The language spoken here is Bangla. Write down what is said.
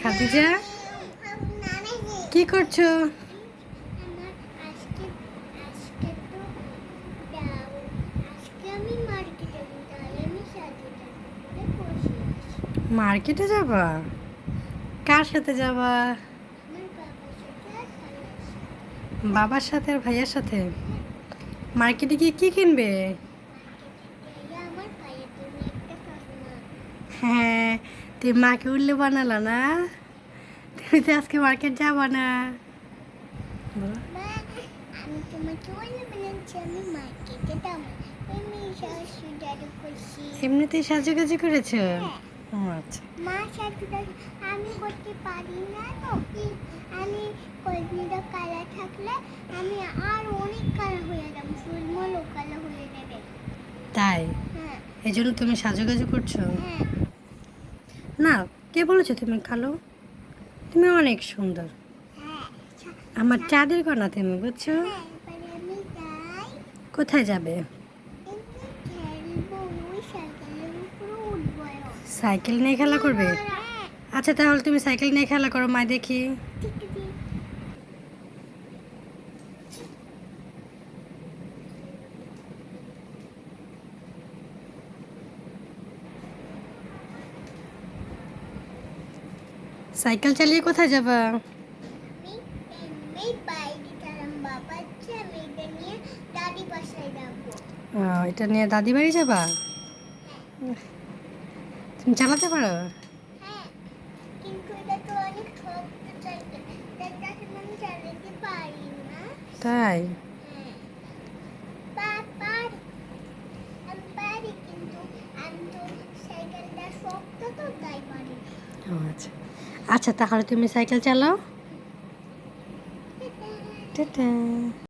খাদিজা কি করছো? মার্কেটে যাবা? কার সাথে যাবা? বাবার সাথে আর ভাইয়ার সাথে? মার্কেটে গিয়ে কি কিনবে? হ্যাঁ, তুমি মাকে উল্লে বানালা না? তুমি তো আজকে মার্কেট যাবা না। বলো। আমি তোমাকে বলেছি আমি মার্কেটে যাবো। আমি সাজুগুজু করছি। এমনিতেই সাজুগুজু করেছো? হ্যাঁ। ও আচ্ছা। মা সাজুগুজু আমি করতে পারি না তো। আমি কলমিটা কালার থাকলে আমি আর অনেক কালার হয়ে যাবো, ফুলমলো কালার হয়ে যাবে। তাই? হ্যাঁ। এই জন্য তুমি সাজুগুজু করছো? হ্যাঁ। না, কে বলেছো তুমি কালো? তুমি অনেক সুন্দর। হ্যাঁ। আমার চাঁদের কণা তুমি, বুঝছো? হ্যাঁ, এবারে আমি যাই। কোথায় যাবে? এমনি খেলবো, ওই সাইকেলের উপরে উঠবো। সাইকেল নিয়ে খেলা করবে? হ্যাঁ। আচ্ছা, তাহলে তুমি সাইকেল নিয়ে খেলা করো, মা দেখি। ঠিক আছে। সাইকেল চালিয়ে কোথায় যাবা? আমি এমনি বাইরে গেলাম, বাবা আছে আমি এটা নিয়ে দাদি বাসায় যাবো। এটা নিয়ে দাদি বাড়ি যাবা? তুমি চালাতে পারো? হ্যাঁ, কিন্তু এটা তো অনেক শক্ত সাইকেল, এটা আমি চালাতে পারি না। তাই? হ্যাঁ, আমি পারি কিন্তু আমি তো সাইকেলটা শক্ত তো তাই পারি না। ও আচ্ছা। আচ্ছা, তাহলে তুমি সাইকেল চালাও। টাটা।